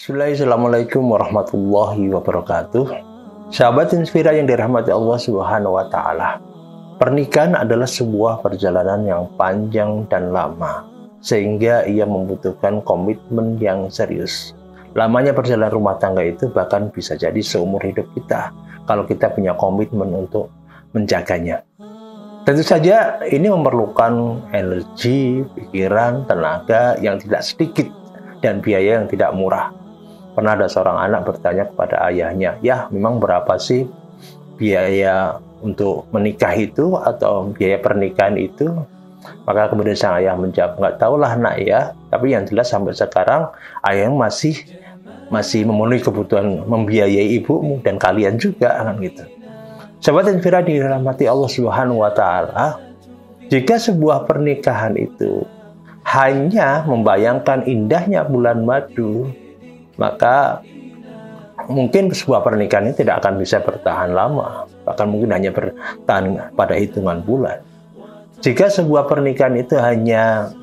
Assalamualaikum warahmatullahi wabarakatuh. Sahabat Inspira yang dirahmati Allah Subhanahu wa taala. Pernikahan adalah sebuah perjalanan yang panjang dan lama, sehingga ia membutuhkan komitmen yang serius. Lamanya perjalanan rumah tangga itu bahkan bisa jadi seumur hidup kita kalau kita punya komitmen untuk menjaganya. Tentu saja ini memerlukan energi, pikiran, tenaga yang tidak sedikit dan biaya yang tidak murah. Pernah ada seorang anak bertanya kepada ayahnya, "Ya, memang berapa sih biaya untuk menikah itu atau biaya pernikahan itu?" Maka kemudian sang ayah menjawab, "Nggak tahulah nak ya, tapi yang jelas sampai sekarang ayah masih memenuhi kebutuhan membiayai ibumu dan kalian juga," kan gitu. Sahabat Inspira dirahmati Allah Subhanahu wa taala, jika sebuah pernikahan itu hanya membayangkan indahnya bulan madu, maka mungkin sebuah pernikahan ini tidak akan bisa bertahan lama, bahkan mungkin hanya bertahan pada hitungan bulan. Jika sebuah pernikahan itu hanya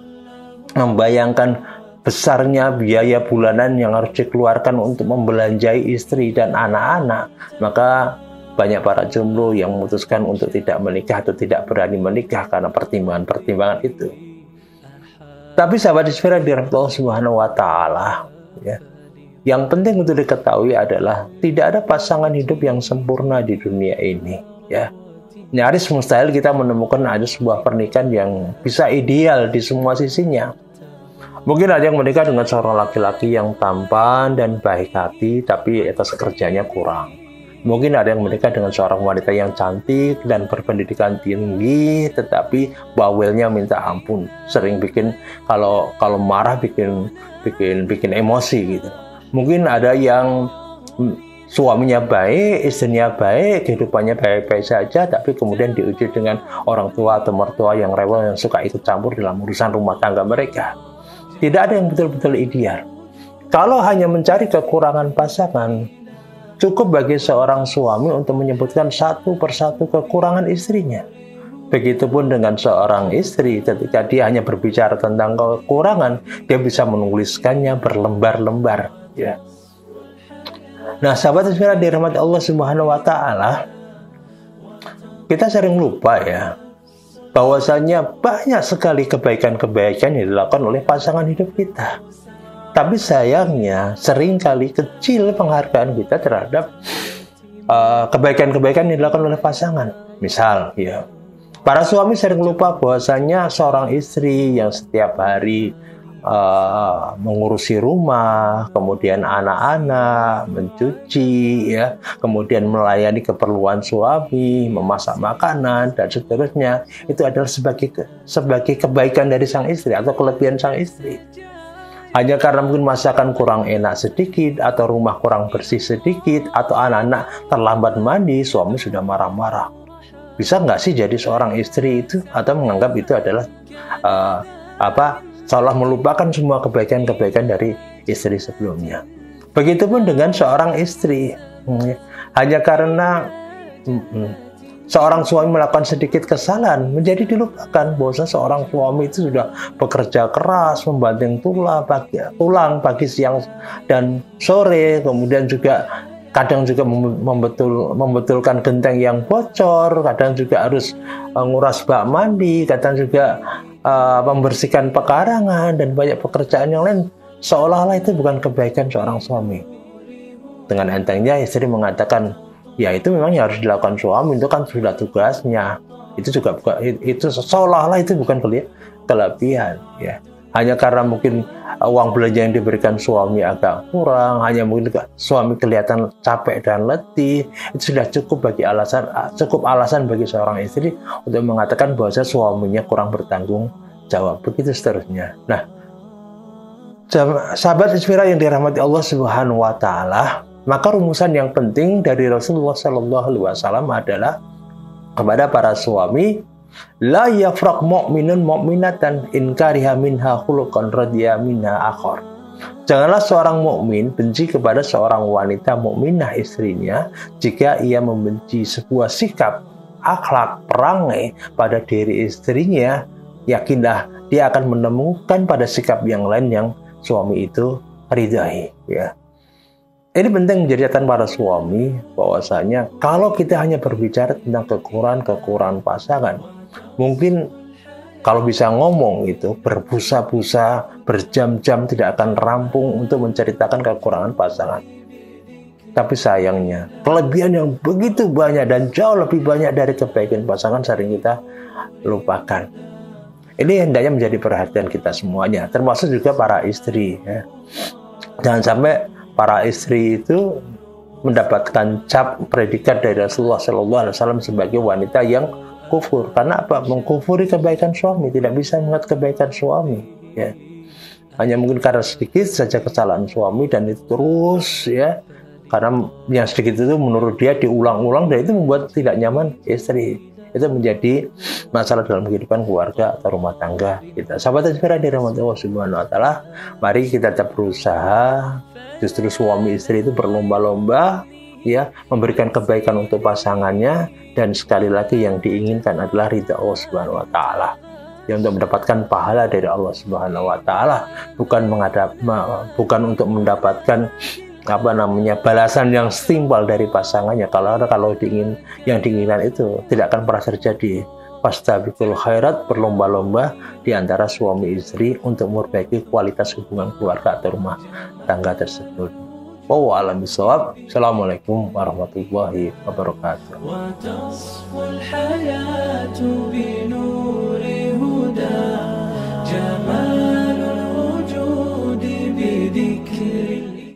membayangkan besarnya biaya bulanan yang harus dikeluarkan untuk membelanjai istri dan anak-anak, maka banyak para jomblo yang memutuskan untuk tidak menikah atau tidak berani menikah karena pertimbangan-pertimbangan itu. Tapi sahabat Inspira dirahmati Allah Subhanahu wa taala, ya. Yang penting untuk diketahui adalah tidak ada pasangan hidup yang sempurna di dunia ini, ya. Nyaris mustahil kita menemukan ada sebuah pernikahan yang bisa ideal di semua sisinya. Mungkin ada yang menikah dengan seorang laki-laki yang tampan dan baik hati, tapi etos kerjanya kurang. Mungkin ada yang menikah dengan seorang wanita yang cantik dan berpendidikan tinggi, tetapi bawelnya minta ampun. Sering bikin kalau marah bikin emosi gitu. Mungkin ada yang suaminya baik, istrinya baik, kehidupannya baik-baik saja, tapi kemudian diuji dengan orang tua atau mertua yang rewel, yang suka ikut campur dalam urusan rumah tangga mereka. Tidak ada yang betul-betul ideal. Kalau hanya mencari kekurangan pasangan, cukup bagi seorang suami untuk menyebutkan satu persatu kekurangan istrinya. Begitupun dengan seorang istri, ketika dia hanya berbicara tentang kekurangan, dia bisa menuliskannya berlembar-lembar. Ya. Nah, sahabat Inspira dirahmati Allah Subhanahu wa taala, kita sering lupa ya, bahwasanya banyak sekali kebaikan-kebaikan yang dilakukan oleh pasangan hidup kita. Tapi sayangnya seringkali kecil penghargaan kita terhadap kebaikan-kebaikan yang dilakukan oleh pasangan. Misal, ya, para suami sering lupa bahwasanya seorang istri yang setiap hari mengurusi rumah, kemudian anak-anak, mencuci, ya, kemudian melayani keperluan suami, memasak makanan dan seterusnya, itu adalah sebagai kebaikan dari sang istri atau kelebihan sang istri. Hanya karena mungkin masakan kurang enak sedikit, atau rumah kurang bersih sedikit, atau anak-anak terlambat mandi, suami sudah marah-marah. Bisa nggak sih jadi seorang istri itu, atau menganggap itu adalah seolah melupakan semua kebaikan-kebaikan dari istri sebelumnya. Begitupun dengan seorang istri, hanya karena seorang suami melakukan sedikit kesalahan, menjadi dilupakan bahwa seorang suami itu sudah bekerja keras, membanting tulang pagi, siang, dan sore, kemudian juga kadang juga membetulkan genteng yang bocor, kadang juga harus nguras bak mandi, kadang juga membersihkan pekarangan, dan banyak pekerjaan yang lain, seolah-olah itu bukan kebaikan seorang suami. Dengan entengnya istri mengatakan, ya itu memang yang harus dilakukan suami, itu kan sudah tugasnya. Itu juga itu seolah-olah itu bukan kelebihan, ya. Hanya karena mungkin uang belanja yang diberikan suami agak kurang, hanya mungkin suami kelihatan capek dan letih, itu sudah cukup alasan bagi seorang istri untuk mengatakan bahwa suaminya kurang bertanggung jawab, begitu seterusnya. Nah, sahabat Inspira yang dirahmati Allah Subhanahu wa taala, maka rumusan yang penting dari Rasulullah Shallallahu Alaihi Wasallam adalah kepada para suami, la yafraq mu'minun mu'minatan in kariha minha khuluqan radiya minha akhar. Janganlah seorang mukmin benci kepada seorang wanita mukminah istrinya jika ia membenci sebuah sikap, akhlak, perangai pada diri istrinya. Yakinlah dia akan menemukan pada sikap yang lain yang suami itu ridai, ya. Ini penting menjadi catatan para suami bahwasanya kalau kita hanya berbicara tentang kekurangan pasangan, mungkin kalau bisa ngomong itu berbusa-busa, berjam-jam tidak akan rampung untuk menceritakan kekurangan pasangan. Tapi sayangnya, kelebihan yang begitu banyak dan jauh lebih banyak dari kebaikan pasangan sering kita lupakan. Ini hendaknya menjadi perhatian kita semuanya, termasuk juga para istri. Ya. Jangan sampai para istri itu mendapatkan cap predikat dari Rasulullah SAW sebagai wanita yang kufur. Karena apa? Mengkufuri kebaikan suami, tidak bisa melihat kebaikan suami. Ya. Hanya mungkin karena sedikit saja kesalahan suami dan itu terus ya. Karena yang sedikit itu menurut dia diulang-ulang dan itu membuat tidak nyaman istri. Itu menjadi masalah dalam kehidupan keluarga atau rumah tangga kita. Sahabat Inspira dirahmati Allah Subhanahu wa taala, mari kita tetap berusaha. Justru suami istri itu berlomba-lomba ya memberikan kebaikan untuk pasangannya, dan sekali lagi yang diinginkan adalah ridha Allah Subhanahu wa taala. Ya, untuk mendapatkan pahala dari Allah Subhanahu wa taala, bukan untuk mendapatkan balasan yang setimpal dari pasangannya. Kalau yang diinginkan itu tidak akan pernah terjadi. Fastabiqul khairat, berlomba-lomba di antara suami istri untuk memperbaiki kualitas hubungan keluarga atau rumah tangga tersebut. Wallahu a'lam bishawab. Assalamualaikum warahmatullahi wabarakatuh.